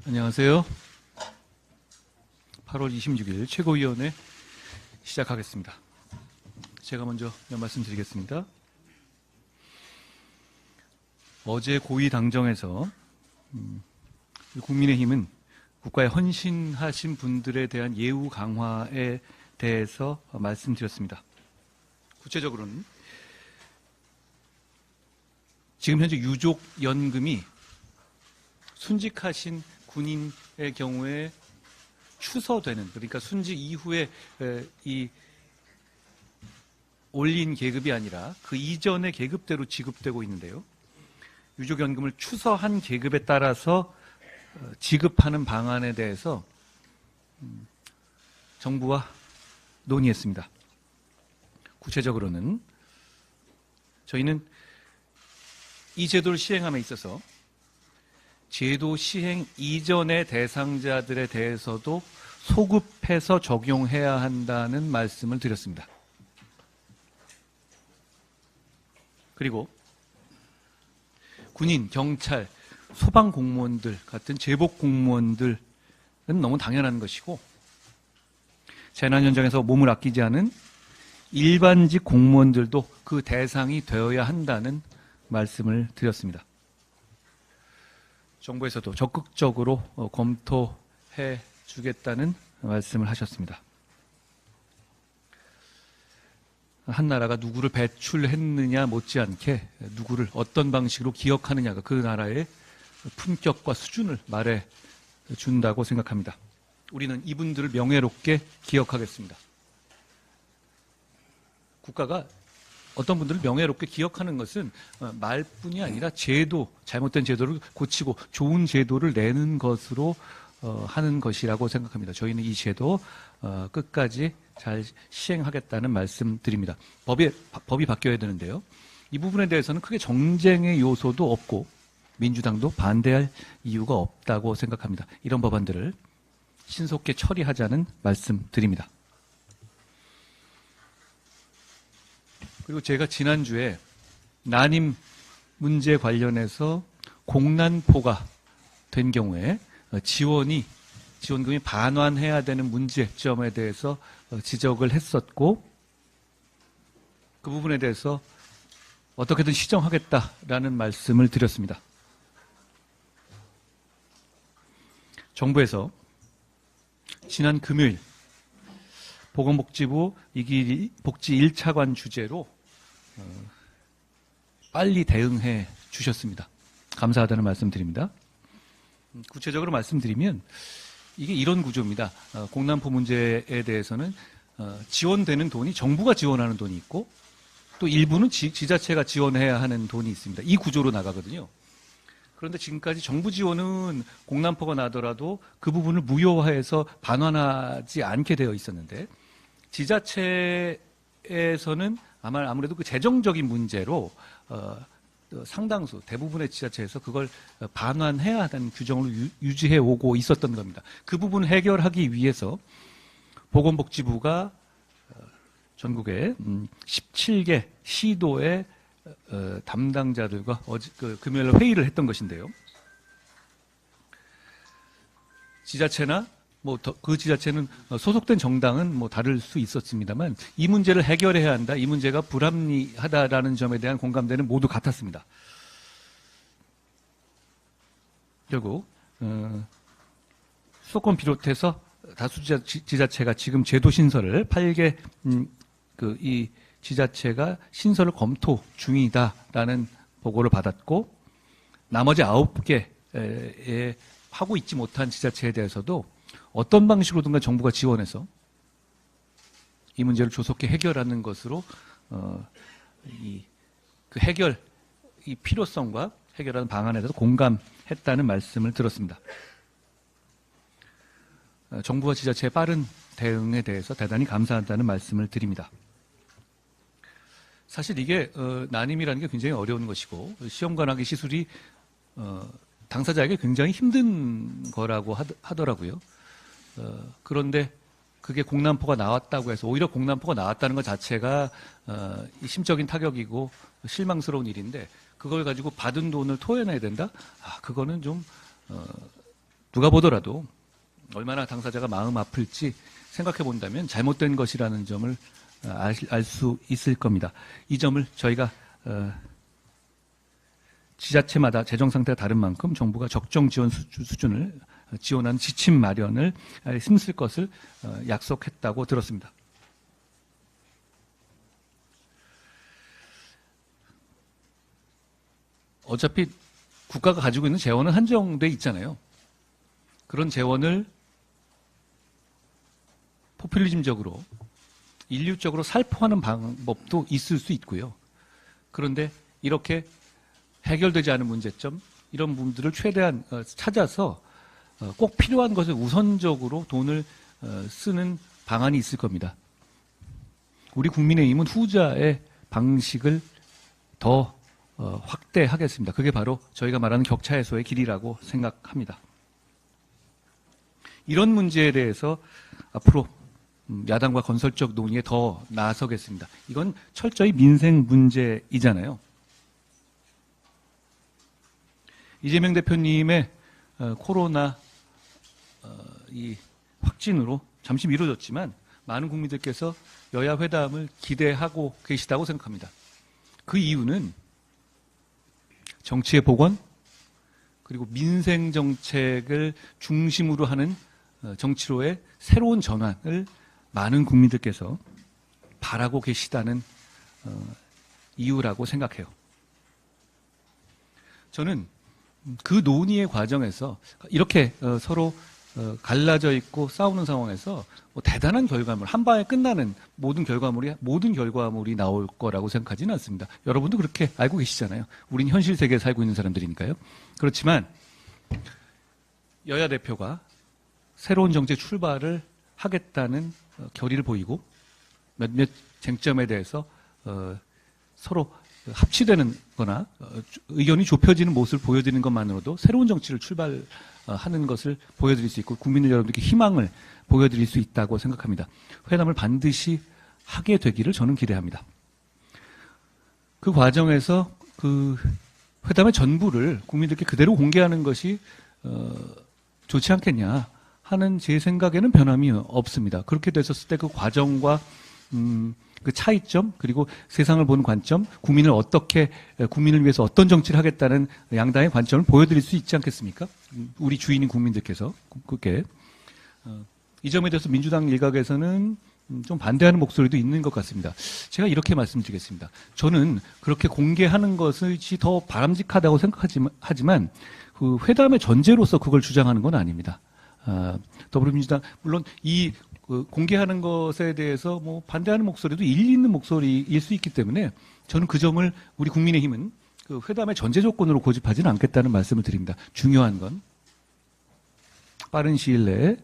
안녕하세요. 8월 26일 최고위원회 시작하겠습니다. 제가 먼저 몇 말씀 드리겠습니다. 어제 고위 당정에서 국민의힘은 국가에 헌신하신 분들에 대한 예우 강화에 대해서 말씀드렸습니다. 구체적으로는 지금 현재 유족연금이 순직하신 군인의 경우에 추서되는, 그러니까 순직 이후에 이 올린 계급이 아니라 그 이전의 계급대로 지급되고 있는데요. 유족연금을 추서한 계급에 따라서 지급하는 방안에 대해서 정부와 논의했습니다. 구체적으로는 저희는 이 제도를 시행함에 있어서 제도 시행 이전의 대상자들에 대해서도 소급해서 적용해야 한다는 말씀을 드렸습니다. 그리고 군인, 경찰, 소방공무원들 같은 제복공무원들은 너무 당연한 것이고, 재난 현장에서 몸을 아끼지 않은 일반직 공무원들도 그 대상이 되어야 한다는 말씀을 드렸습니다. 정부에서도 적극적으로 검토해 주겠다는 말씀을 하셨습니다. 한 나라가 누구를 배출했느냐 못지않게 누구를 어떤 방식으로 기억하느냐가 그 나라의 품격과 수준을 말해 준다고 생각합니다. 우리는 이분들을 명예롭게 기억하겠습니다. 국가가 어떤 분들을 명예롭게 기억하는 것은 말뿐이 아니라 제도, 잘못된 제도를 고치고 좋은 제도를 내는 것으로 하는 것이라고 생각합니다. 저희는 이 제도 끝까지 잘 시행하겠다는 말씀드립니다. 법이 바뀌어야 되는데요. 이 부분에 대해서는 크게 정쟁의 요소도 없고 민주당도 반대할 이유가 없다고 생각합니다. 이런 법안들을 신속히 처리하자는 말씀드립니다. 그리고 제가 지난주에 난임 문제 관련해서 공난포가 된 경우에 지원금이 반환해야 되는 문제점에 대해서 지적을 했었고, 그 부분에 대해서 어떻게든 시정하겠다라는 말씀을 드렸습니다. 정부에서 지난 금요일 보건복지부 이기 복지 1차관 주제로 빨리 대응해 주셨습니다. 감사하다는 말씀드립니다. 구체적으로 말씀드리면 이게 이런 구조입니다. 공난포 문제에 대해서는 지원되는 돈이 정부가 지원하는 돈이 있고 또 일부는 지자체가 지원해야 하는 돈이 있습니다. 이 구조로 나가거든요. 그런데 지금까지 정부 지원은 공난포가 나더라도 그 부분을 무효화해서 반환하지 않게 되어 있었는데, 지자체에서는 아무래도 그 재정적인 문제로 상당수, 대부분의 지자체에서 그걸 반환해야 하는 규정을 유지해 오고 있었던 겁니다. 그 부분을 해결하기 위해서 보건복지부가 전국의 17개 시도의 담당자들과 금요일 회의를 했던 것인데요. 지자체나 그 지자체는 소속된 정당은 다를 수 있었습니다만 이 문제를 해결해야 한다, 이 문제가 불합리하다라는 점에 대한 공감대는 모두 같았습니다. 결국 수도권 비롯해서 다수 지자체가 지금 제도 신설을 8개 이 지자체가 신설을 검토 중이다라는 보고를 받았고, 나머지 9개에 하고 있지 못한 지자체에 대해서도 어떤 방식으로든가 정부가 지원해서 이 문제를 조속히 해결하는 것으로 그 해결, 이 필요성과 해결하는 방안에 대해서 공감했다는 말씀을 들었습니다. 정부와 지자체의 빠른 대응에 대해서 대단히 감사한다는 말씀을 드립니다. 사실 이게 난임이라는 게 굉장히 어려운 것이고 시험관하기 시술이 당사자에게 굉장히 힘든 거라고 하더라고요. 그런데 그게 공난포가 나왔다고 해서 오히려 공난포가 나왔다는 것 자체가 심적인 타격이고 실망스러운 일인데, 그걸 가지고 받은 돈을 토해내야 된다? 그거는 좀 누가 보더라도 얼마나 당사자가 마음 아플지 생각해 본다면 잘못된 것이라는 점을 알 수 있을 겁니다. 이 점을 저희가 지자체마다 재정 상태가 다른 만큼 정부가 적정 지원 수준을 지원한 지침 마련을 힘쓸 것을 약속했다고 들었습니다. 어차피 국가가 가지고 있는 재원은 한정돼 있잖아요. 그런 재원을 포퓰리즘적으로 인류적으로 살포하는 방법도 있을 수 있고요. 그런데 이렇게 해결되지 않은 문제점, 이런 부분들을 최대한 찾아서 꼭 필요한 것을 우선적으로 돈을 쓰는 방안이 있을 겁니다. 우리 국민의힘은 후자의 방식을 더 확대하겠습니다. 그게 바로 저희가 말하는 격차 해소의 길이라고 생각합니다. 이런 문제에 대해서 앞으로 야당과 건설적 논의에 더 나서겠습니다. 이건 철저히 민생 문제이잖아요. 이재명 대표님의 코로나 이 확진으로 잠시 미뤄졌지만 많은 국민들께서 여야 회담을 기대하고 계시다고 생각합니다. 그 이유는 정치의 복원 그리고 민생 정책을 중심으로 하는 정치로의 새로운 전환을 많은 국민들께서 바라고 계시다는 이유라고 생각해요. 저는 그 논의의 과정에서 이렇게 서로 갈라져 있고 싸우는 상황에서 뭐 대단한 결과물, 한 방에 끝나는 모든 결과물이 나올 거라고 생각하지는 않습니다. 여러분도 그렇게 알고 계시잖아요. 우린 현실 세계에 살고 있는 사람들이니까요. 그렇지만 여야 대표가 새로운 정책 출발을 하겠다는 결의를 보이고 몇몇 쟁점에 대해서 서로 합치되는 거나 의견이 좁혀지는 모습을 보여드리는 것만으로도 새로운 정치를 출발하는 것을 보여드릴 수 있고 국민 여러분들께 희망을 보여드릴 수 있다고 생각합니다. 회담을 반드시 하게 되기를 저는 기대합니다. 그 과정에서 그 회담의 전부를 국민들께 그대로 공개하는 것이 좋지 않겠냐 하는 제 생각에는 변함이 없습니다. 그렇게 됐었을 때 그 과정과 그 차이점 그리고 세상을 보는 관점, 국민을 위해서 어떤 정치를 하겠다는 양당의 관점을 보여드릴 수 있지 않겠습니까? 우리 주인인 국민들께서 그렇게 이 점에 대해서 민주당 일각에서는 좀 반대하는 목소리도 있는 것 같습니다. 제가 이렇게 말씀드리겠습니다. 저는 그렇게 공개하는 것이 더 바람직하다고 생각하지만 그 회담의 전제로서 그걸 주장하는 건 아닙니다. 더불어민주당 물론 이 공개하는 것에 대해서 뭐 반대하는 목소리도 일리 있는 목소리일 수 있기 때문에 저는 그 점을 우리 국민의힘은 그 회담의 전제 조건으로 고집하지는 않겠다는 말씀을 드립니다. 중요한 건 빠른 시일 내에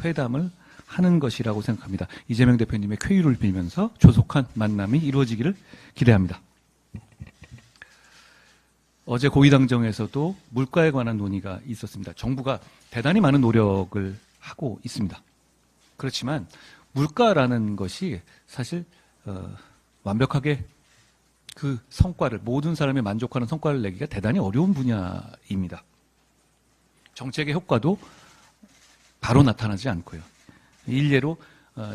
회담을 하는 것이라고 생각합니다. 이재명 대표님의 쾌유를 빌면서 조속한 만남이 이루어지기를 기대합니다. 어제 고위당정에서도 물가에 관한 논의가 있었습니다. 정부가 대단히 많은 노력을 하고 있습니다. 그렇지만 물가라는 것이 사실 완벽하게 그 성과를 모든 사람이 만족하는 성과를 내기가 대단히 어려운 분야입니다. 정책의 효과도 바로 나타나지 않고요. 일례로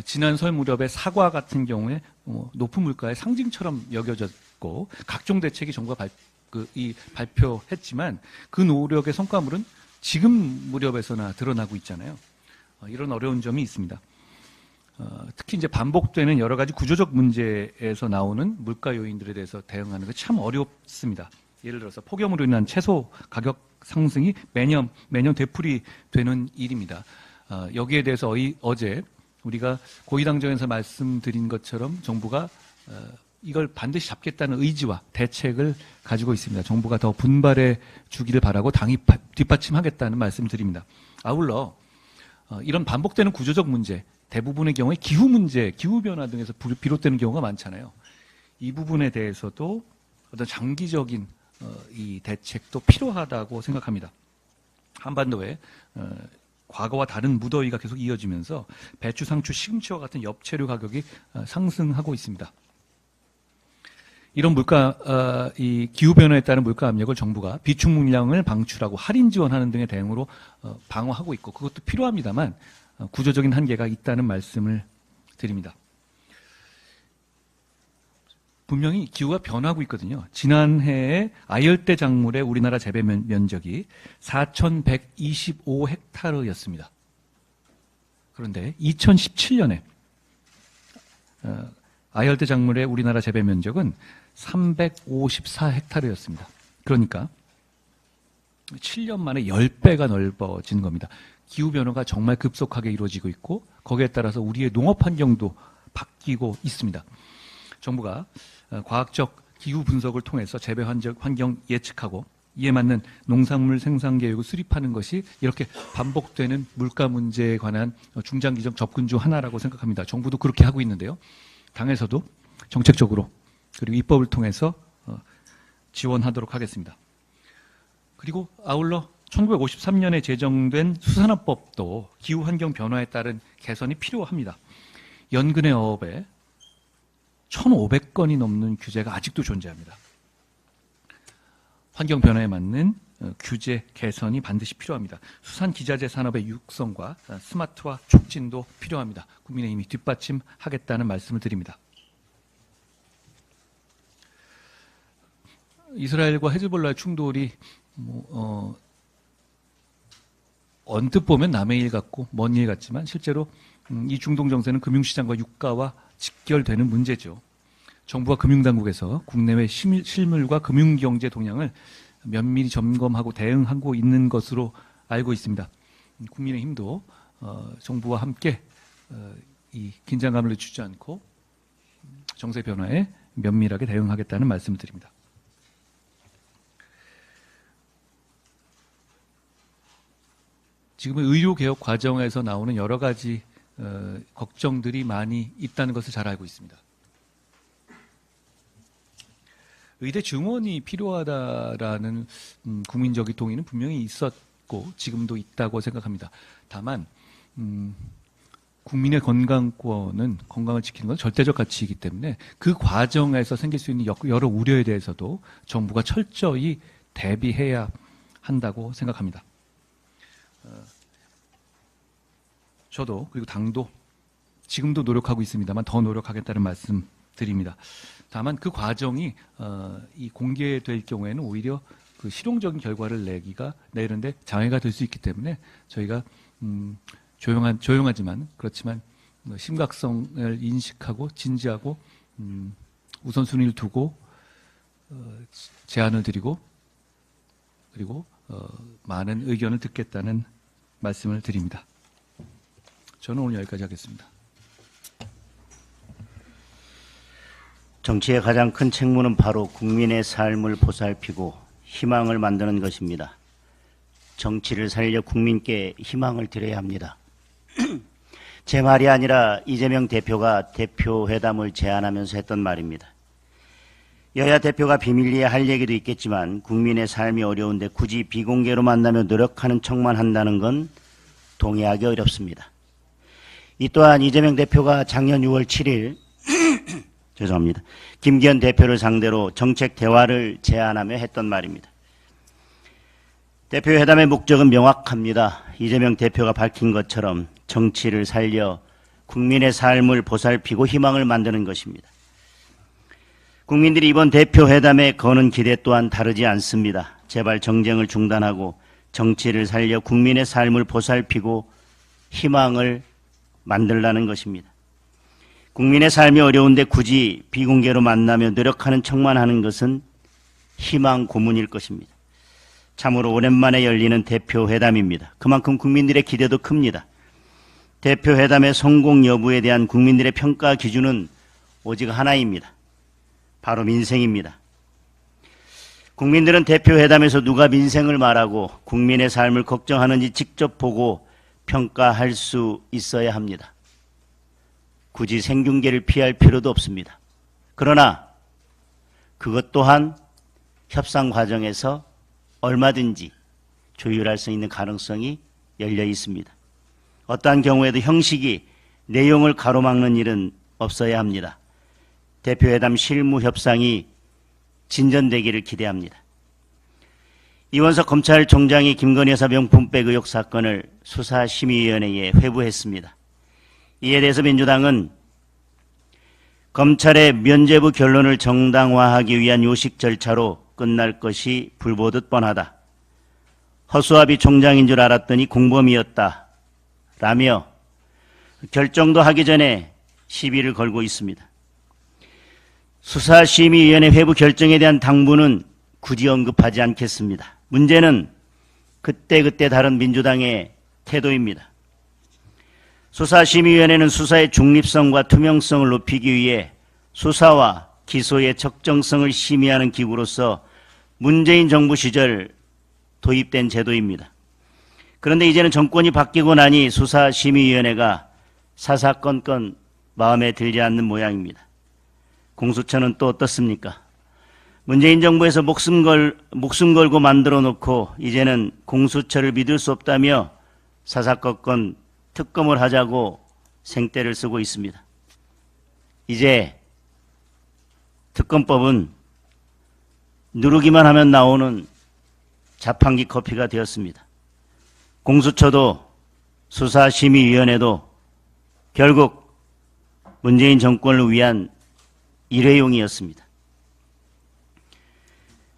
지난 설 무렵의 사과 같은 경우에 높은 물가의 상징처럼 여겨졌고 각종 대책이 정부가 발표했지만 그 노력의 성과물은 지금 무렵에서나 드러나고 있잖아요. 이런 어려운 점이 있습니다. 특히 이제 반복되는 여러 가지 구조적 문제에서 나오는 물가 요인들에 대해서 대응하는 게 참 어렵습니다. 예를 들어서 폭염으로 인한 채소 가격 상승이 매년 되풀이되는 일입니다. 여기에 대해서 어제 우리가 고위당정에서 말씀드린 것처럼 정부가 이걸 반드시 잡겠다는 의지와 대책을 가지고 있습니다. 정부가 더 분발해 주기를 바라고 당이 뒷받침하겠다는 말씀드립니다. 아울러 이런 반복되는 구조적 문제, 대부분의 경우에 기후 문제, 기후변화 등에서 비롯되는 경우가 많잖아요. 이 부분에 대해서도 어떤 장기적인 이 대책도 필요하다고 생각합니다. 한반도에 과거와 다른 무더위가 계속 이어지면서 배추, 상추, 시금치와 같은 엽채류 가격이 상승하고 있습니다. 이런 이 기후 변화에 따른 물가 압력을 정부가 비축 물량을 방출하고 할인 지원하는 등의 대응으로 방어하고 있고 그것도 필요합니다만 구조적인 한계가 있다는 말씀을 드립니다. 분명히 기후가 변하고 있거든요. 지난해에 아열대 작물의 우리나라 재배 면적이 4,125헥타르였습니다. 그런데 2017년에 아열대 작물의 우리나라 재배 면적은 354헥타르였습니다. 그러니까 7년 만에 10배가 넓어진 겁니다. 기후변화가 정말 급속하게 이루어지고 있고 거기에 따라서 우리의 농업 환경도 바뀌고 있습니다. 정부가 과학적 기후 분석을 통해서 재배 환경 예측하고 이에 맞는 농산물 생산 계획을 수립하는 것이 이렇게 반복되는 물가 문제에 관한 중장기적 접근 중 하나라고 생각합니다. 정부도 그렇게 하고 있는데요. 당에서도 정책적으로 그리고 입법을 통해서 지원하도록 하겠습니다. 그리고 아울러 1953년에 제정된 수산업법도 기후 환경 변화에 따른 개선이 필요합니다. 연근의 어업에 1,500건이 넘는 규제가 아직도 존재합니다. 환경 변화에 맞는 규제 개선이 반드시 필요합니다. 수산기자재 산업의 육성과 스마트화 촉진도 필요합니다. 국민의힘이 뒷받침하겠다는 말씀을 드립니다. 이스라엘과 헤즈볼라의 충돌이 언뜻 보면 남의 일 같고 먼 일 같지만 실제로 이 중동 정세는 금융시장과 유가와 직결되는 문제죠. 정부와 금융당국에서 국내외 실물과 금융경제 동향을 면밀히 점검하고 대응하고 있는 것으로 알고 있습니다. 국민의힘도 정부와 함께 이 긴장감을 늦추지 않고 정세 변화에 면밀하게 대응하겠다는 말씀을 드립니다. 지금은 의료개혁 과정에서 나오는 여러 가지 걱정들이 많이 있다는 것을 잘 알고 있습니다. 의대 증원이 필요하다라는 국민적인 동의는 분명히 있었고 지금도 있다고 생각합니다. 다만 국민의 건강을 지키는 건 절대적 가치이기 때문에 그 과정에서 생길 수 있는 여러 우려에 대해서도 정부가 철저히 대비해야 한다고 생각합니다. 저도 그리고 당도 지금도 노력하고 있습니다만 더 노력하겠다는 말씀 드립니다. 다만 그 과정이 이 공개될 경우에는 오히려 그 실용적인 결과를 내는데 장애가 될 수 있기 때문에 저희가 조용하지만 그렇지만 심각성을 인식하고 진지하고 우선순위를 두고 제안을 드리고 그리고 많은 의견을 듣겠다는 말씀을 드립니다. 저는 오늘 여기까지 하겠습니다. 정치의 가장 큰 책무는 바로 국민의 삶을 보살피고 희망을 만드는 것입니다. 정치를 살려 국민께 희망을 드려야 합니다. 제 말이 아니라 이재명 대표가 대표회담을 제안하면서 했던 말입니다. 여야 대표가 비밀리에 할 얘기도 있겠지만 국민의 삶이 어려운데 굳이 비공개로 만나며 노력하는 척만 한다는 건 동의하기 어렵습니다. 이 또한 이재명 대표가 작년 6월 7일 죄송합니다. 김기현 대표를 상대로 정책 대화를 제안하며 했던 말입니다. 대표회담의 목적은 명확합니다. 이재명 대표가 밝힌 것처럼 정치를 살려 국민의 삶을 보살피고 희망을 만드는 것입니다. 국민들이 이번 대표회담에 거는 기대 또한 다르지 않습니다. 제발 정쟁을 중단하고 정치를 살려 국민의 삶을 보살피고 희망을 만들라는 것입니다. 국민의 삶이 어려운데 굳이 비공개로 만나며 노력하는 척만 하는 것은 희망 고문일 것입니다. 참으로 오랜만에 열리는 대표회담입니다. 그만큼 국민들의 기대도 큽니다. 대표회담의 성공 여부에 대한 국민들의 평가 기준은 오직 하나입니다. 바로 민생입니다. 국민들은 대표회담에서 누가 민생을 말하고 국민의 삶을 걱정하는지 직접 보고 평가할 수 있어야 합니다. 굳이 생중계를 피할 필요도 없습니다. 그러나 그것 또한 협상 과정에서 얼마든지 조율할 수 있는 가능성이 열려 있습니다. 어떠한 경우에도 형식이 내용을 가로막는 일은 없어야 합니다. 대표회담 실무 협상이 진전되기를 기대합니다. 이원석 검찰총장이 김건희 여사 명품백 의혹 사건을 수사심의위원회에 회부했습니다. 이에 대해서 민주당은 검찰의 면죄부 결론을 정당화하기 위한 요식 절차로 끝날 것이 불보듯 뻔하다. 허수아비 총장인 줄 알았더니 공범이었다. 라며 결정도 하기 전에 시비를 걸고 있습니다. 수사심의위원회 회부 결정에 대한 당부는 굳이 언급하지 않겠습니다. 문제는 그때그때 다른 민주당의 태도입니다. 수사심의위원회는 수사의 중립성과 투명성을 높이기 위해 수사와 기소의 적정성을 심의하는 기구로서 문재인 정부 시절 도입된 제도입니다. 그런데 이제는 정권이 바뀌고 나니 수사심의위원회가 사사건건 마음에 들지 않는 모양입니다. 공수처는 또 어떻습니까? 문재인 정부에서 목숨 걸고 만들어 놓고 이제는 공수처를 믿을 수 없다며 사사건건 특검을 하자고 생떼를 쓰고 있습니다. 이제 특검법은 누르기만 하면 나오는 자판기 커피가 되었습니다. 공수처도 수사심의위원회도 결국 문재인 정권을 위한 일회용이었습니다.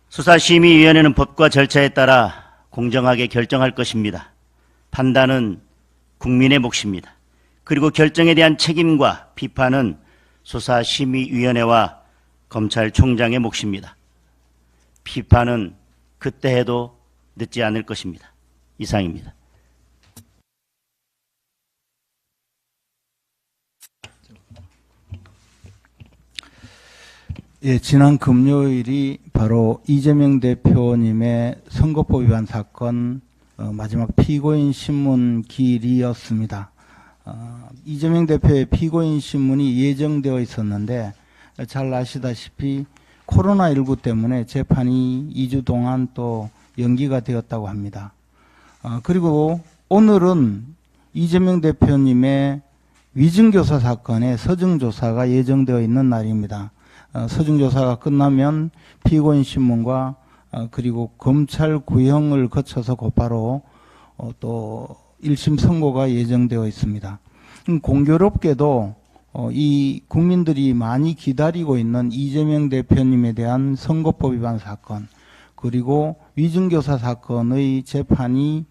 수사심의위원회는 법과 절차에 따라 공정하게 결정할 것입니다. 판단은 국민의 몫입니다. 그리고 결정에 대한 책임과 비판은 수사심의위원회와 검찰총장의 몫입니다. 비판은 그때 해도 늦지 않을 것입니다. 이상입니다. 예, 지난 금요일이 바로 이재명 대표님의 선거법 위반 사건 마지막 피고인 신문 기일이었습니다. 이재명 대표의 피고인 신문이 예정되어 있었는데 잘 아시다시피 코로나19 때문에 재판이 2주 동안 또 연기가 되었다고 합니다. 그리고 오늘은 이재명 대표님의 위증교사 사건의 서증조사가 예정되어 있는 날입니다. 서증조사가 끝나면 피고인 신문과 그리고 검찰 구형을 거쳐서 곧바로 또 1심 선고가 예정되어 있습니다. 공교롭게도 이 국민들이 많이 기다리고 있는 이재명 대표님에 대한 선거법 위반 사건 그리고 위증교사 사건의 재판이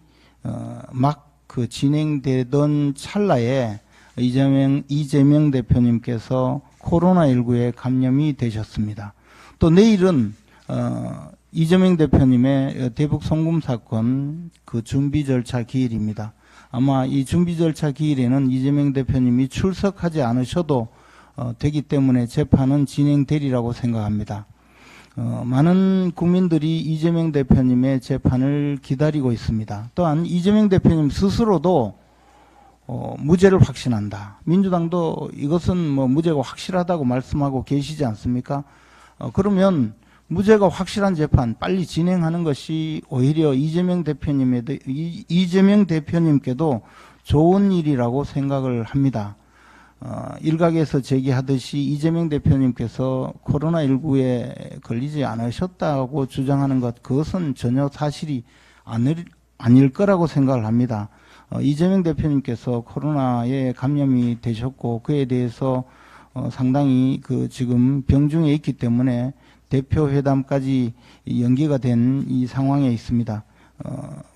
막 그 진행되던 찰나에 이재명 대표님께서 코로나19에 감염이 되셨습니다. 또 내일은 이재명 대표님의 대북 송금 사건 그 준비 절차 기일입니다. 아마 이 준비 절차 기일에는 이재명 대표님이 출석하지 않으셔도 되기 때문에 재판은 진행되리라고 생각합니다. 많은 국민들이 이재명 대표님의 재판을 기다리고 있습니다. 또한 이재명 대표님 스스로도 무죄를 확신한다. 민주당도 이것은 뭐 무죄가 확실하다고 말씀하고 계시지 않습니까? 그러면 무죄가 확실한 재판 빨리 진행하는 것이 오히려 이재명 대표님께도 좋은 일이라고 생각을 합니다. 일각에서 제기하듯이 이재명 대표님께서 코로나19에 걸리지 않으셨다고 주장하는 것, 그것은 전혀 사실이 아닐 거라고 생각을 합니다. 이재명 대표님께서 코로나에 감염이 되셨고 그에 대해서 상당히 그 지금 병중에 있기 때문에 대표 회담까지 연기가 된 이 상황에 있습니다.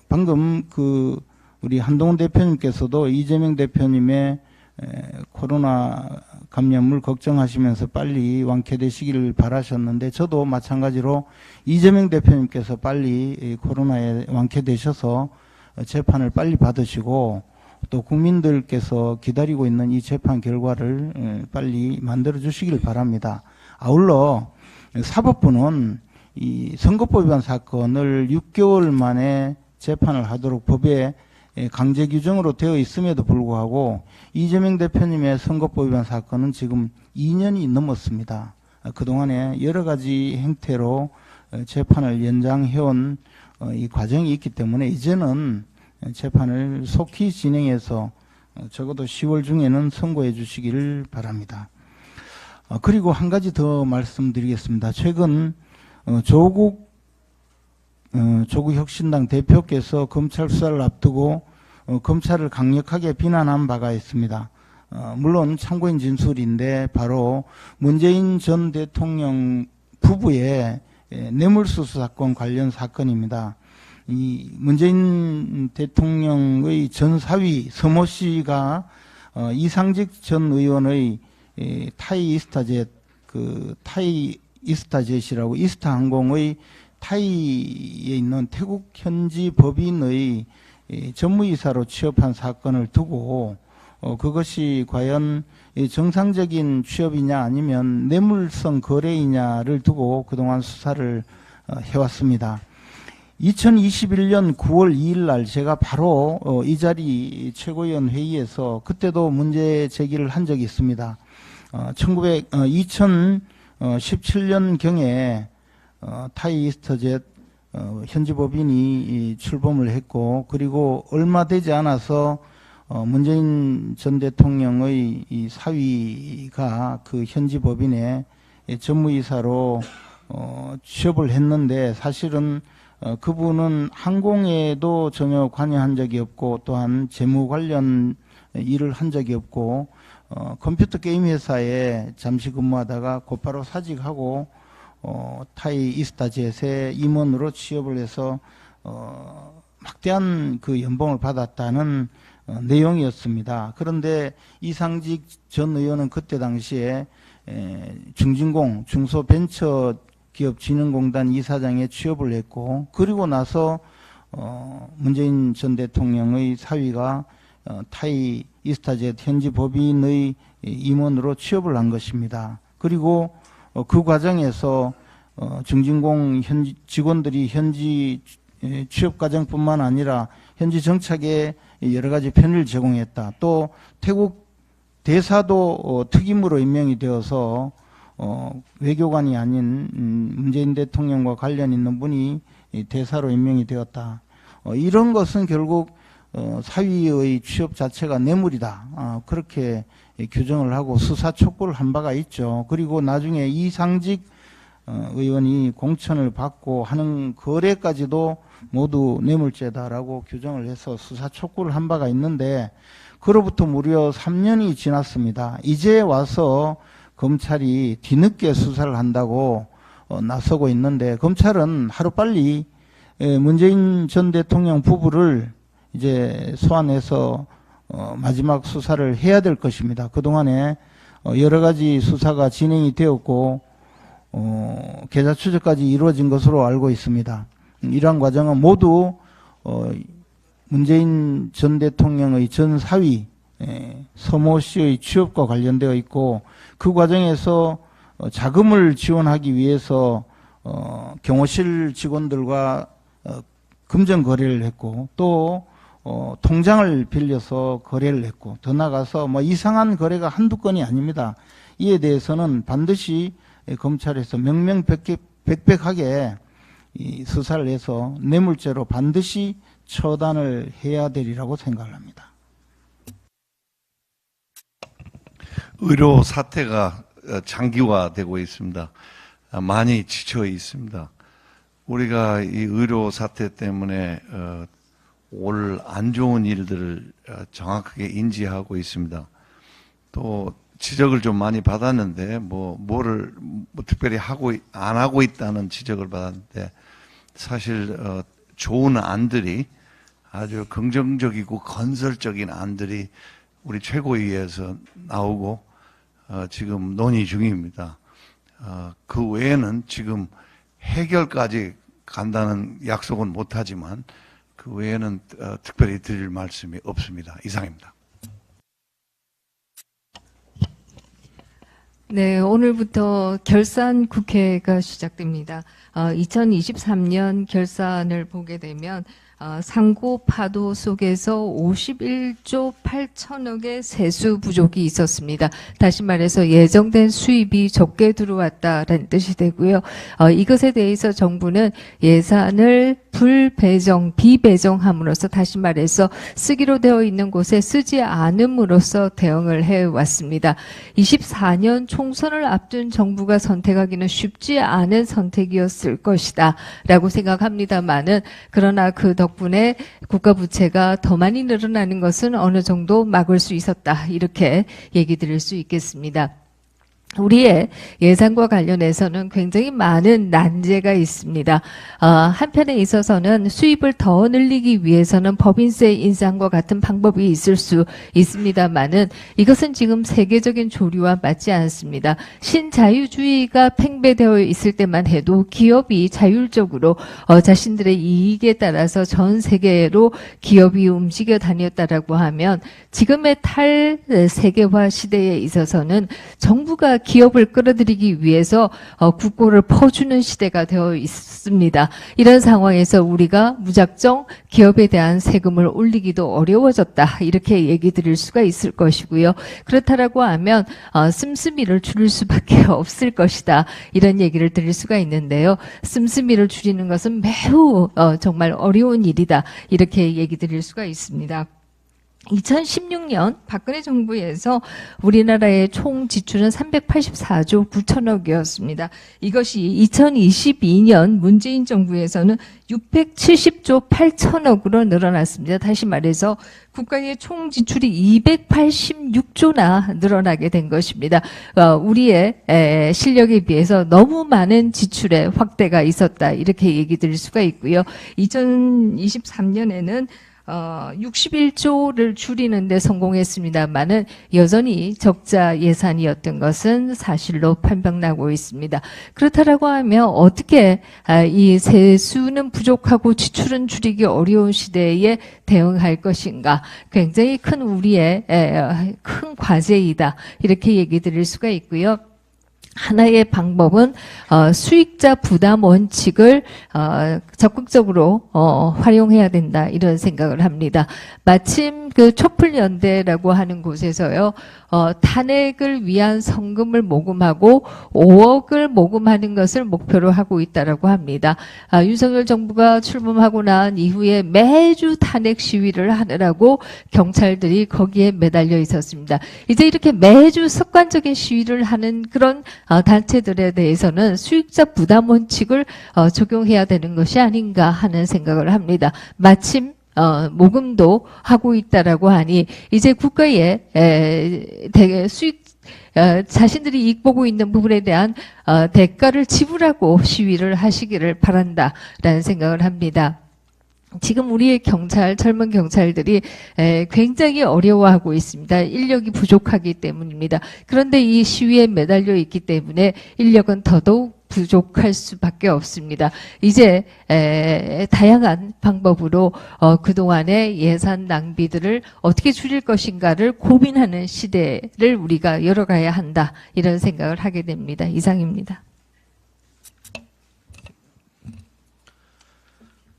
방금 그 우리 한동훈 대표님께서도 이재명 대표님의 코로나 감염을 걱정하시면서 빨리 완쾌되시기를 바라셨는데 저도 마찬가지로 이재명 대표님께서 빨리 코로나에 완쾌되셔서 재판을 빨리 받으시고 또 국민들께서 기다리고 있는 이 재판 결과를 빨리 만들어 주시길 바랍니다. 아울러 사법부는 이 선거법 위반 사건을 6개월 만에 재판을 하도록 법에 강제 규정으로 되어 있음에도 불구하고 이재명 대표님의 선거법 위반 사건은 지금 2년이 넘었습니다. 그동안에 여러 가지 행태로 재판을 연장해온 이 과정이 있기 때문에 이제는 재판을 속히 진행해서 적어도 10월 중에는 선고해 주시기를 바랍니다. 그리고 한 가지 더 말씀드리겠습니다. 최근 조국 혁신당 대표께서 검찰 수사를 앞두고 검찰을 강력하게 비난한 바가 있습니다. 물론 참고인 진술인데 바로 문재인 전 대통령 부부의 뇌물수수 사건 관련 사건입니다. 이 문재인 대통령의 전 사위 서모 씨가 이상직 전 의원의 타이이스타젯이라고 이스타항공의 타이에 있는 태국 현지 법인의 전무이사로 취업한 사건을 두고 그것이 과연 정상적인 취업이냐 아니면 뇌물성 거래이냐를 두고 그동안 수사를 해왔습니다. 2021년 9월 2일 날 제가 바로 이 자리 최고위원 회의에서 그때도 문제 제기를 한 적이 있습니다. 2017년경에 타이이스터젯 현지 법인이 출범을 했고 그리고 얼마 되지 않아서 문재인 전 대통령의 이 사위가 그 현지 법인의 전무이사로 취업을 했는데 사실은 그분은 항공에도 전혀 관여한 적이 없고 또한 재무 관련 일을 한 적이 없고 컴퓨터 게임 회사에 잠시 근무하다가 곧바로 사직하고 타이이스타젯의 임원으로 취업을 해서 막대한 그 연봉을 받았다는 내용이었습니다. 그런데 이상직 전 의원은 그때 당시에 중진공 중소벤처기업진흥공단 이사장에 취업을 했고 그리고 나서 문재인 전 대통령의 사위가 타이이스타젯 현지 법인의 임원으로 취업을 한 것입니다. 그리고 그 과정에서 중진공 현지 직원들이 현지 취업 과정뿐만 아니라 현지 정착에 여러 가지 편의를 제공했다. 또 태국 대사도 특임으로 임명이 되어서 외교관이 아닌 문재인 대통령과 관련 있는 분이 대사로 임명이 되었다. 이런 것은 결국 사위의 취업 자체가 뇌물이다. 그렇게 규정을 하고 수사 촉구를 한 바가 있죠. 그리고 나중에 이상직 의원이 공천을 받고 하는 거래까지도 모두 뇌물죄다라고 규정을 해서 수사 촉구를 한 바가 있는데 그로부터 무려 3년이 지났습니다. 이제 와서 검찰이 뒤늦게 수사를 한다고 나서고 있는데 검찰은 하루빨리 문재인 전 대통령 부부를 이제 소환해서 마지막 수사를 해야 될 것입니다. 그동안에 여러 가지 수사가 진행이 되었고 계좌 추적까지 이루어진 것으로 알고 있습니다. 이러한 과정은 모두 문재인 전 대통령의 전 사위 서모 씨의 취업과 관련되어 있고 그 과정에서 자금을 지원하기 위해서 경호실 직원들과 금전 거래를 했고 또 통장을 빌려서 거래를 했고 더 나아가서 뭐 이상한 거래가 한두 건이 아닙니다. 이에 대해서는 반드시 검찰에서 명명백백하게 이 수사를 해서 뇌물죄로 반드시 처단을 해야 되리라고 생각을 합니다. 의료 사태가 장기화되고 있습니다. 많이 지쳐 있습니다. 우리가 이 의료 사태 때문에 올 안 좋은 일들을 정확하게 인지하고 있습니다. 또 지적을 좀 많이 받았는데 뭐를 특별히 안 하고 있다는 지적을 받았는데 사실 좋은 안들이 아주 긍정적이고 건설적인 안들이 우리 최고위에서 나오고 지금 논의 중입니다. 그 외에는 지금 해결까지 간다는 약속은 못하지만 그 외에는 특별히 드릴 말씀이 없습니다. 이상입니다. 네, 오늘부터 결산 국회가 시작됩니다. 2023년 결산을 보게 되면 상고 파도 속에서 51조 8천억의 세수 부족이 있었습니다. 다시 말해서 예정된 수입이 적게 들어왔다라는 뜻이 되고요. 이것에 대해서 정부는 예산을 비배정함으로써 다시 말해서 쓰기로 되어 있는 곳에 쓰지 않음으로써 대응을 해왔습니다. 24년 총선을 앞둔 정부가 선택하기는 쉽지 않은 선택이었을 것이다 라고 생각합니다만은 그러나 그 덕분에 국가 부채가 더 많이 늘어나는 것은 어느 정도 막을 수 있었다 이렇게 얘기 드릴 수 있겠습니다. 우리의 예산과 관련해서는 굉장히 많은 난제가 있습니다. 한편에 있어서는 수입을 더 늘리기 위해서는 법인세 인상과 같은 방법이 있을 수 있습니다만은 이것은 지금 세계적인 조류와 맞지 않습니다. 신자유주의가 팽배되어 있을 때만 해도 기업이 자율적으로 자신들의 이익에 따라서 전 세계로 기업이 움직여 다녔다라고 하면 지금의 탈세계화 시대에 있어서는 정부가 기업을 끌어들이기 위해서 국고를 퍼주는 시대가 되어 있습니다. 이런 상황에서 우리가 무작정 기업에 대한 세금을 올리기도 어려워졌다. 이렇게 얘기 드릴 수가 있을 것이고요. 그렇다라고 하면 씀씀이를 줄일 수밖에 없을 것이다. 이런 얘기를 드릴 수가 있는데요. 씀씀이를 줄이는 것은 매우 정말 어려운 일이다. 이렇게 얘기 드릴 수가 있습니다. 2016년 박근혜 정부에서 우리나라의 총 지출은 384조 9천억이었습니다. 이것이 2022년 문재인 정부에서는 670조 8천억으로 늘어났습니다. 다시 말해서 국가의 총 지출이 286조나 늘어나게 된 것입니다. 우리의 실력에 비해서 너무 많은 지출의 확대가 있었다. 이렇게 얘기 드릴 수가 있고요. 2023년에는 61조를 줄이는 데 성공했습니다만은 여전히 적자 예산이었던 것은 사실로 판명나고 있습니다. 그렇다라고 하면 어떻게 이 세수는 부족하고 지출은 줄이기 어려운 시대에 대응할 것인가? 굉장히 큰 우리의 큰 과제이다. 이렇게 얘기 드릴 수가 있고요. 하나의 방법은 수익자 부담 원칙을 적극적으로 활용해야 된다 이런 생각을 합니다. 마침 그 촛불연대라고 하는 곳에서요 탄핵을 위한 성금을 모금하고 5억을 모금하는 것을 목표로 하고 있다라고 합니다. 윤석열 정부가 출범하고 난 이후에 매주 탄핵 시위를 하느라고 경찰들이 거기에 매달려 있었습니다. 이제 이렇게 매주 습관적인 시위를 하는 그런 단체들에 대해서는 수익자 부담 원칙을 적용해야 되는 것이 아닌가 하는 생각을 합니다. 마침 모금도 하고 있다라고 하니 이제 국가의 수익 자신들이 이익 보고 있는 부분에 대한 대가를 지불하고 시위를 하시기를 바란다라는 생각을 합니다. 지금 우리의 젊은 경찰들이 굉장히 어려워하고 있습니다. 인력이 부족하기 때문입니다. 그런데 이 시위에 매달려 있기 때문에 인력은 더더욱 부족할 수밖에 없습니다. 이제 다양한 방법으로 그동안의 예산 낭비들을 어떻게 줄일 것인가를 고민하는 시대를 우리가 열어가야 한다. 이런 생각을 하게 됩니다. 이상입니다.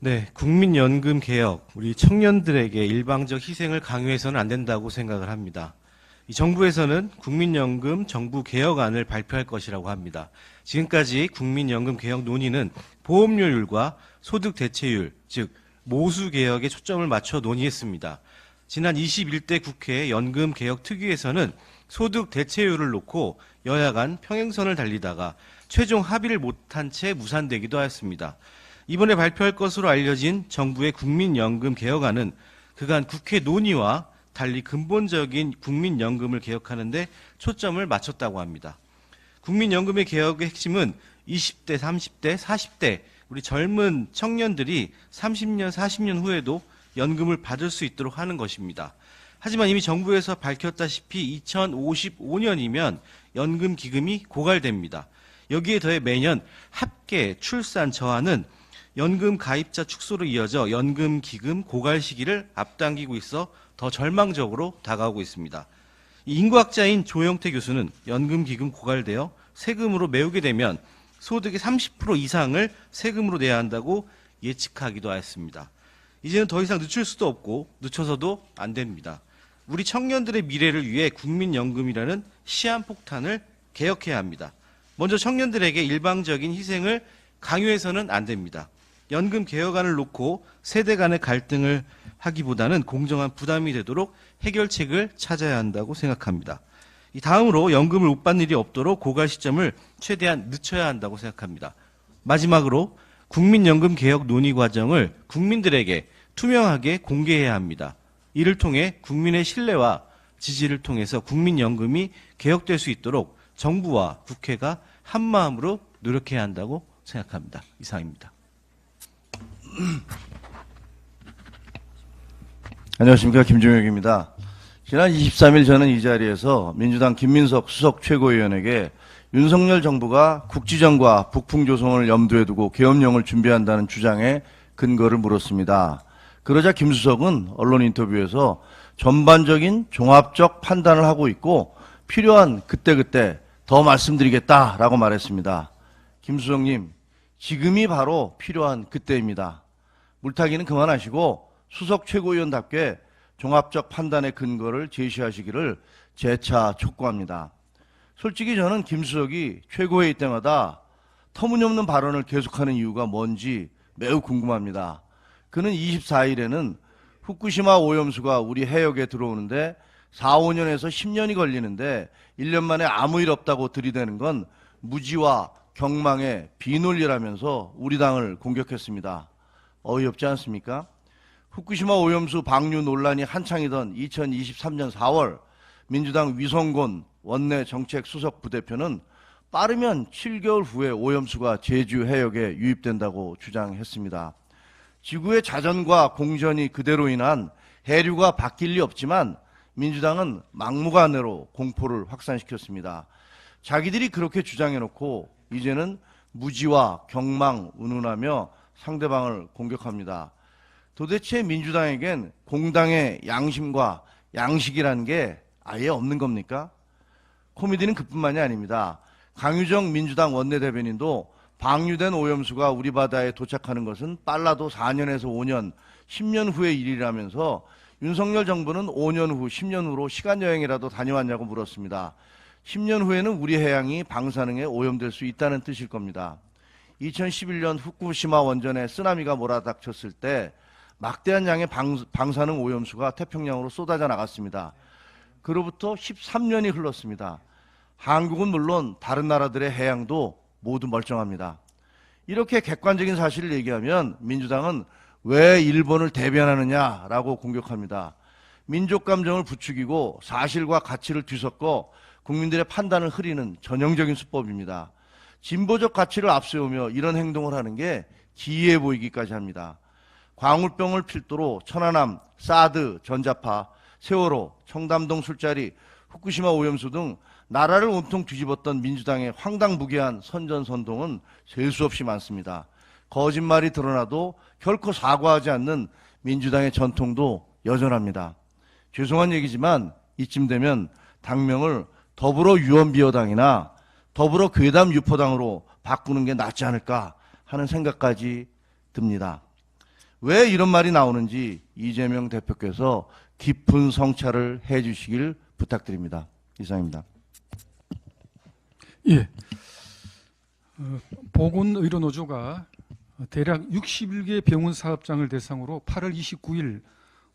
네, 국민연금 개혁, 우리 청년들에게 일방적 희생을 강요해서는 안 된다고 생각을 합니다. 이 정부에서는 국민연금 정부 개혁안을 발표할 것이라고 합니다. 지금까지 국민연금 개혁 논의는 보험료율과 소득 대체율, 즉 모수 개혁에 초점을 맞춰 논의했습니다. 지난 21대 국회 연금 개혁 특위에서는 소득 대체율을 놓고 여야 간 평행선을 달리다가 최종 합의를 못한 채 무산되기도 하였습니다. 이번에 발표할 것으로 알려진 정부의 국민연금 개혁안은 그간 국회 논의와 달리 근본적인 국민연금을 개혁하는 데 초점을 맞췄다고 합니다. 국민연금의 개혁의 핵심은 20대, 30대, 40대 우리 젊은 청년들이 30년, 40년 후에도 연금을 받을 수 있도록 하는 것입니다. 하지만 이미 정부에서 밝혔다시피 2055년이면 연금 기금이 고갈됩니다. 여기에 더해 매년 합계 출산 저하는 연금 가입자 축소로 이어져 연금 기금 고갈 시기를 앞당기고 있어 더 절망적으로 다가오고 있습니다. 인구학자인 조영태 교수는 연금 기금 고갈되어 세금으로 메우게 되면 소득의 30% 이상을 세금으로 내야 한다고 예측하기도 하였습니다. 이제는 더 이상 늦출 수도 없고 늦춰서도 안 됩니다. 우리 청년들의 미래를 위해 국민연금이라는 시한폭탄을 개혁해야 합니다. 먼저 청년들에게 일방적인 희생을 강요해서는 안 됩니다. 연금 개혁안을 놓고 세대 간의 갈등을 하기보다는 공정한 부담이 되도록 해결책을 찾아야 한다고 생각합니다. 이 다음으로 연금을 못 받는 일이 없도록 고갈 시점을 최대한 늦춰야 한다고 생각합니다. 마지막으로 국민연금 개혁 논의 과정을 국민들에게 투명하게 공개해야 합니다. 이를 통해 국민의 신뢰와 지지를 통해서 국민연금이 개혁될 수 있도록 정부와 국회가 한마음으로 노력해야 한다고 생각합니다. 이상입니다. 안녕하십니까, 김종혁입니다. 지난 23일 저는 이 자리에서 민주당 김민석 수석 최고위원에게 윤석열 정부가 국지전과 북풍 조성을 염두에 두고 계엄령을 준비한다는 주장에 근거를 물었습니다. 그러자 김 수석은 언론 인터뷰에서 전반적인 종합적 판단을 하고 있고 필요한 그때그때 더 말씀드리겠다라고 말했습니다. 김 수석님, 지금이 바로 필요한 그때입니다. 물타기는 그만하시고 수석 최고위원답게 종합적 판단의 근거를 제시하시기를 재차 촉구합니다. 솔직히 저는 김 수석이 최고회의 때마다 터무니없는 발언을 계속하는 이유가 뭔지 매우 궁금합니다. 그는 24일에는 후쿠시마 오염수가 우리 해역에 들어오는데 4, 5년에서 10년이 걸리는데 1년 만에 아무 일 없다고 들이대는 건 무지와 경망의 비논리라면서 우리 당을 공격했습니다. 어이없지 않습니까? 후쿠시마 오염수 방류 논란이 한창이던 2023년 4월 민주당 위성곤 원내 정책 수석 부대표는 빠르면 7개월 후에 오염수가 제주 해역에 유입된다고 주장했습니다. 지구의 자전과 공전이 그대로 인한 해류가 바뀔 리 없지만 민주당은 막무가내로 공포를 확산시켰습니다. 자기들이 그렇게 주장해놓고 이제는 무지와 경망 운운하며 상대방을 공격합니다. 도대체 민주당에겐 공당의 양심과 양식이라는 게 아예 없는 겁니까? 코미디는 그뿐만이 아닙니다. 강유정 민주당 원내대변인도 방류된 오염수가 우리 바다에 도착하는 것은 빨라도 4년에서 5년, 10년 후의 일이라면서 윤석열 정부는 5년 후, 10년 후로 시간여행이라도 다녀왔냐고 물었습니다. 10년 후에는 우리 해양이 방사능에 오염될 수 있다는 뜻일 겁니다. 2011년 후쿠시마 원전에 쓰나미가 몰아닥쳤을 때 막대한 양의 방사능 오염수가 태평양으로 쏟아져 나갔습니다. 그로부터 13년이 흘렀습니다. 한국은 물론 다른 나라들의 해양도 모두 멀쩡합니다. 이렇게 객관적인 사실을 얘기하면 민주당은 왜 일본을 대변하느냐라고 공격합니다. 민족 감정을 부추기고 사실과 가치를 뒤섞어 국민들의 판단을 흐리는 전형적인 수법입니다. 진보적 가치를 앞세우며 이런 행동을 하는 게 기이해 보이기까지 합니다. 광울병을 필두로 천안함, 사드, 전자파, 세월호, 청담동 술자리, 후쿠시마 오염수 등 나라를 온통 뒤집었던 민주당의 황당무계한 선전선동은 셀 수 없이 많습니다. 거짓말이 드러나도 결코 사과하지 않는 민주당의 전통도 여전합니다. 죄송한 얘기지만 이쯤 되면 당명을 더불어유언비어당이나 더불어괴담유포당으로 바꾸는 게 낫지 않을까 하는 생각까지 듭니다. 왜 이런 말이 나오는지 이재명 대표께서 깊은 성찰을 해주시길 부탁드립니다. 이상입니다. 예. 보건의료노조가 대략 61개 병원 사업장을 대상으로 8월 29일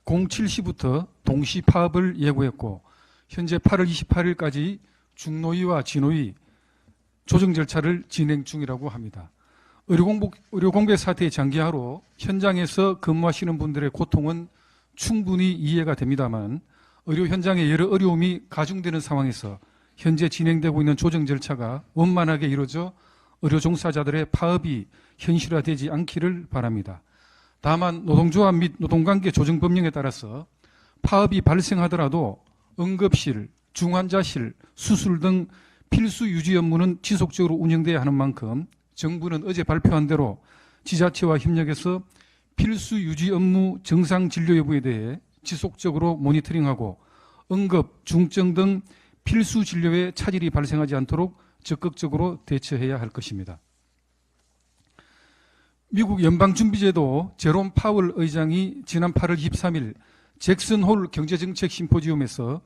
07시부터 동시 파업을 예고했고 현재 8월 28일까지 중노위와 진노위 조정 절차를 진행 중이라고 합니다. 의료공백 사태의 장기화로 현장에서 근무하시는 분들의 고통은 충분히 이해가 됩니다만 의료 현장에 여러 어려움이 가중되는 상황에서 현재 진행되고 있는 조정 절차가 원만하게 이루어져 의료 종사자들의 파업이 현실화되지 않기를 바랍니다. 다만 노동조합 및 노동관계 조정법령에 따라서 파업이 발생하더라도 응급실, 중환자실, 수술 등 필수 유지 업무는 지속적으로 운영돼야 하는 만큼 정부는 어제 발표한 대로 지자체와 협력해서 필수 유지 업무 정상 진료 여부에 대해 지속적으로 모니터링하고 응급, 중증 등 필수 진료에 차질이 발생하지 않도록 적극적으로 대처해야 할 것입니다. 미국 연방준비제도 제롬 파월 의장이 지난 8월 23일 잭슨 홀 경제정책 심포지움에서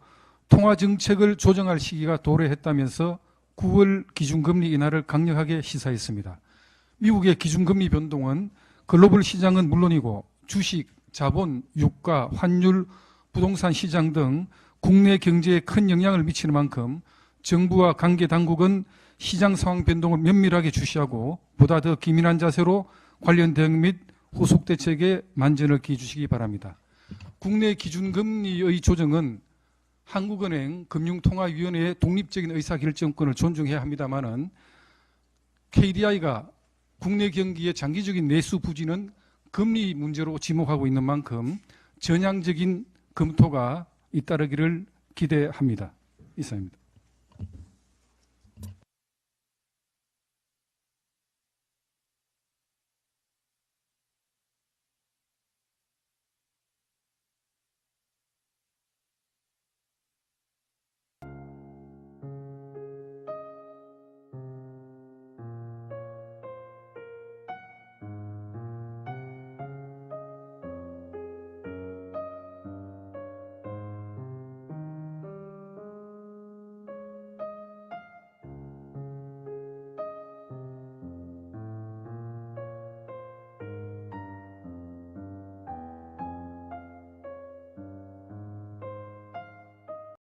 통화정책을 조정할 시기가 도래했다면서 9월 기준금리 인하를 강력하게 시사했습니다. 미국의 기준금리 변동은 글로벌 시장은 물론이고 주식, 자본, 유가, 환율, 부동산 시장 등 국내 경제에 큰 영향을 미치는 만큼 정부와 관계 당국은 시장 상황 변동을 면밀하게 주시하고 보다 더 기민한 자세로 관련 대응 및 후속 대책에 만전을 기해 주시기 바랍니다. 국내 기준금리의 조정은 한국은행 금융통화위원회의 독립적인 의사결정권을 존중해야 합니다마는 KDI가 국내 경기의 장기적인 내수 부진은 금리 문제로 지목하고 있는 만큼 전향적인 검토가 잇따르기를 기대합니다. 이상입니다.